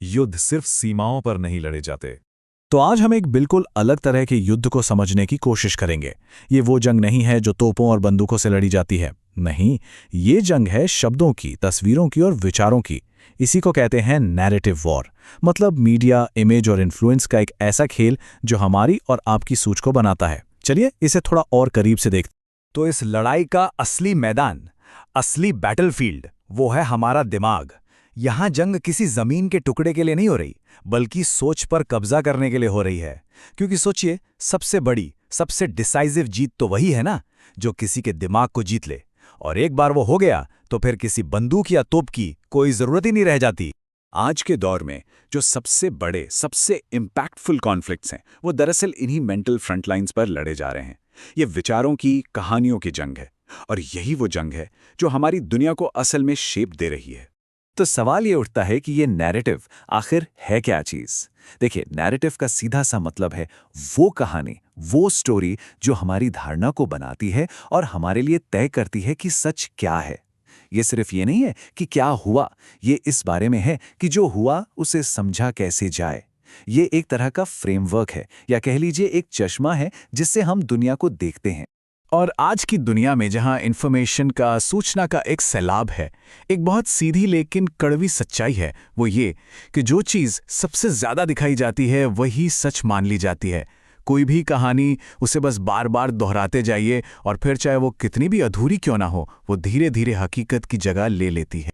युद्ध सिर्फ सीमाओं पर नहीं लड़े जाते। तो आज हम एक बिल्कुल अलग तरह के युद्ध को समझने की कोशिश करेंगे। ये वो जंग नहीं है जो तोपों और बंदूकों से लड़ी जाती है। नहीं, ये जंग है शब्दों की, तस्वीरों की और विचारों की। इसी को कहते हैं नैरेटिव वॉर। मतलब मीडिया, इमेज और इन्फ्लुएंस का एक ऐसा खेल जो हमारी और आपकी सोच को बनाता है। चलिए इसे थोड़ा और करीब से देखते। तो इस लड़ाई का असली मैदान, असली बैटलफील्ड, वो है हमारा दिमाग। यहाँ जंग किसी जमीन के टुकड़े के लिए नहीं हो रही, बल्कि सोच पर कब्जा करने के लिए हो रही है। क्योंकि सोचिए, सबसे बड़ी, सबसे डिसाइसिव जीत तो वही है ना, जो किसी के दिमाग को जीत ले। और एक बार वो हो गया तो फिर किसी बंदूक या तोप की कोई जरूरत ही नहीं रह जाती। आज के दौर में जो सबसे बड़े, सबसे इम्पैक्टफुल कॉन्फ्लिक्ट्स हैं, वो दरअसल इन्हीं मेंटल फ्रंटलाइंस पर लड़े जा रहे हैं। ये विचारों की, कहानियों की जंग है, और यही वो जंग है जो हमारी दुनिया को असल में शेप दे रही है। तो सवाल ये उठता है कि ये नैरेटिव आखिर है क्या चीज़? देखिए, नैरेटिव का सीधा सा मतलब है वो कहानी, वो स्टोरी जो हमारी धारणा को बनाती है और हमारे लिए तय करती है कि सच क्या है। ये सिर्फ ये नहीं है कि क्या हुआ, ये इस बारे में है कि जो हुआ उसे समझा कैसे जाए। ये एक तरह का फ्रेमवर्क है, या कह लीजिए एक चश्मा है जिससे हम दुनिया को देखते हैं। और आज की दुनिया में जहां इन्फॉर्मेशन का, सूचना का एक सैलाब है, एक बहुत सीधी लेकिन कड़वी सच्चाई है, वो ये कि जो चीज़ सबसे ज़्यादा दिखाई जाती है वही सच मान ली जाती है। कोई भी कहानी, उसे बस बार बार दोहराते जाइए और फिर चाहे वो कितनी भी अधूरी क्यों ना हो, वो धीरे धीरे हकीकत की जगह ले लेती है।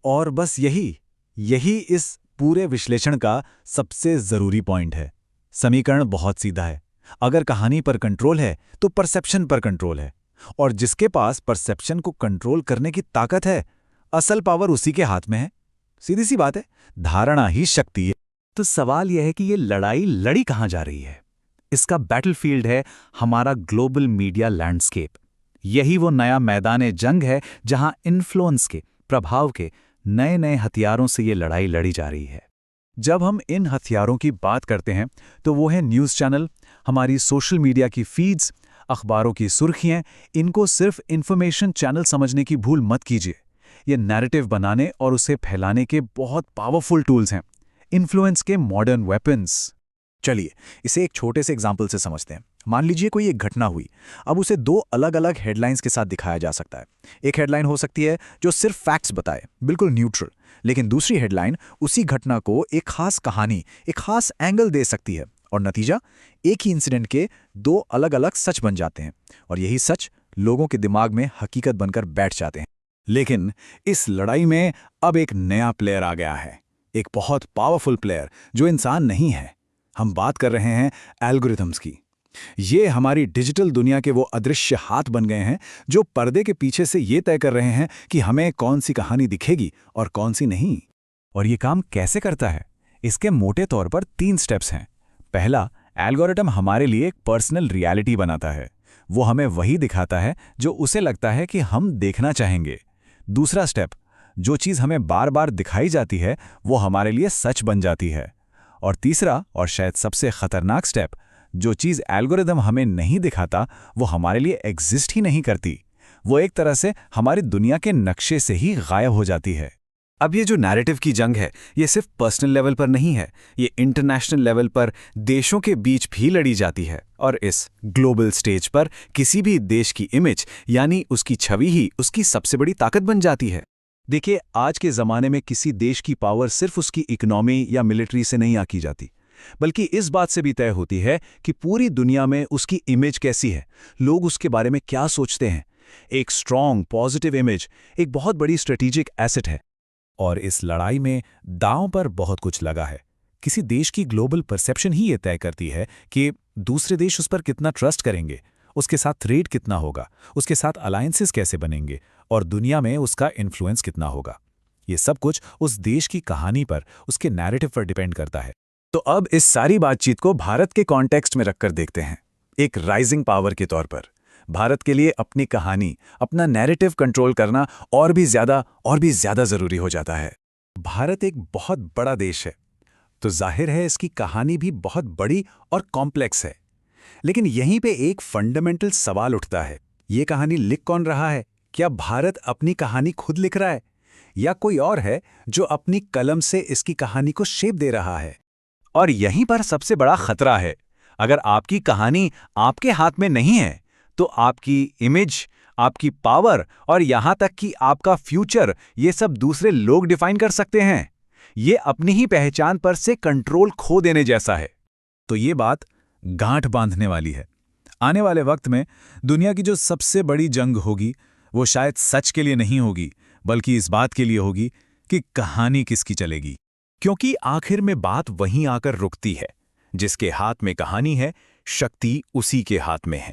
और बस यही इस पूरे विश्लेषण का सबसे ज़रूरी पॉइंट है। समीकरण बहुत सीधा है। अगर कहानी पर कंट्रोल है तो परसेप्शन पर कंट्रोल है, और जिसके पास परसेप्शन को कंट्रोल करने की ताकत है, असल पावर उसी के हाथ में है। सीधी सी बात है, धारणा ही शक्ति है। तो सवाल यह है कि ये लड़ाई लड़ी कहाँ जा रही है? इसका बैटलफील्ड है हमारा ग्लोबल मीडिया लैंडस्केप। यही वो नया मैदान जंग है जहां इन्फ्लुएंस के, प्रभाव के नए नए हथियारों से ये लड़ाई लड़ी जा रही है। जब हम इन हथियारों की बात करते हैं तो वो है न्यूज़ चैनल, हमारी सोशल मीडिया की फीड्स, अखबारों की सुर्खियां। इनको सिर्फ इन्फॉर्मेशन चैनल समझने की भूल मत कीजिए। ये नैरेटिव बनाने और उसे फैलाने के बहुत पावरफुल टूल्स हैं, इन्फ्लुएंस के मॉडर्न वेपन्स। चलिए इसे एक छोटे से एग्जाम्पल से समझते हैं। मान लीजिए कोई एक घटना हुई। अब उसे दो अलग अलग हेडलाइंस के साथ दिखाया जा सकता है। एक हेडलाइन हो सकती है जो सिर्फ फैक्ट्स बताए, बिल्कुल न्यूट्रल, लेकिन दूसरी हेडलाइन उसी घटना को एक खास कहानी, एक खास एंगल दे सकती है, और नतीजा एक ही इंसिडेंट के दो अलग अलग सच बन जाते हैं, और यही सच लोगों के दिमाग में हकीकत बनकर बैठ जाते हैं। लेकिन इस लड़ाई में अब एक नया प्लेयर आ गया है, एक बहुत पावरफुल प्लेयर जो इंसान नहीं है। हम बात कर रहे हैं एल्गोरिथम्स की। ये हमारी डिजिटल दुनिया के वो अदृश्य हाथ बन गए हैं जो पर्दे के पीछे से ये तय कर रहे हैं कि हमें कौन सी कहानी दिखेगी और कौन सी नहीं। और ये काम कैसे करता है? इसके मोटे तौर पर 3 स्टेप्स हैं। पहला, एल्गोरिथम हमारे लिए एक पर्सनल रियलिटी बनाता है। वो हमें वही दिखाता है जो उसे लगता है कि हम देखना चाहेंगे। दूसरा स्टेप, जो चीज़ हमें बार बार दिखाई जाती है वो हमारे लिए सच बन जाती है। और तीसरा, और शायद सबसे खतरनाक स्टेप, जो चीज़ एल्गोरिदम हमें नहीं दिखाता वो हमारे लिए एग्जिस्ट ही नहीं करती। वो एक तरह से हमारी दुनिया के नक्शे से ही गायब हो जाती है। अब ये जो नैरेटिव की जंग है, ये सिर्फ पर्सनल लेवल पर नहीं है, ये इंटरनेशनल लेवल पर देशों के बीच भी लड़ी जाती है। और इस ग्लोबल स्टेज पर किसी भी देश की इमेज, यानी उसकी छवि ही उसकी सबसे बड़ी ताकत बन जाती है। देखिए, आज के ज़माने में किसी देश की पावर सिर्फ उसकी इकोनॉमी या मिलिट्री से नहीं आंकी जाती, बल्कि इस बात से भी तय होती है कि पूरी दुनिया में उसकी इमेज कैसी है, लोग उसके बारे में क्या सोचते हैं। एक स्ट्रॉन्ग, पॉजिटिव इमेज एक बहुत बड़ी स्ट्रेटेजिक एसेट है। और इस लड़ाई में दांव पर बहुत कुछ लगा है। किसी देश की ग्लोबल परसेप्शन ही ये तय करती है कि दूसरे देश उस पर कितना ट्रस्ट करेंगे, उसके साथ ट्रेड कितना होगा, उसके साथ अलायंसेस कैसे बनेंगे, और दुनिया में उसका इन्फ्लुएंस कितना होगा। ये सब कुछ उस देश की कहानी पर, उसके नैरेटिव पर डिपेंड करता है। तो अब इस सारी बातचीत को भारत के कॉन्टेक्स्ट में रखकर देखते हैं। एक राइजिंग पावर के तौर पर भारत के लिए अपनी कहानी, अपना नैरेटिव कंट्रोल करना और भी ज्यादा जरूरी हो जाता है। भारत एक बहुत बड़ा देश है, तो जाहिर है इसकी कहानी भी बहुत बड़ी और कॉम्प्लेक्स है। लेकिन यहीं पे एक फंडामेंटल सवाल उठता है, ये कहानी लिख कौन रहा है? क्या भारत अपनी कहानी खुद लिख रहा है, या कोई और है जो अपनी कलम से इसकी कहानी को शेप दे रहा है। और यहीं पर सबसे बड़ा खतरा है। अगर आपकी कहानी आपके हाथ में नहीं है, तो आपकी इमेज, आपकी पावर और यहां तक कि आपका फ्यूचर, ये सब दूसरे लोग डिफाइन कर सकते हैं। ये अपनी ही पहचान पर से कंट्रोल खो देने जैसा है। तो ये बात गांठ बांधने वाली है। आने वाले वक्त में दुनिया की जो सबसे बड़ी जंग होगी, वो शायद सच के लिए नहीं होगी, बल्कि इस बात के लिए होगी कि कहानी किसकी चलेगी। क्योंकि आखिर में बात वहीं आकर रुकती है। जिसके हाथ में कहानी है, शक्ति उसी के हाथ में है।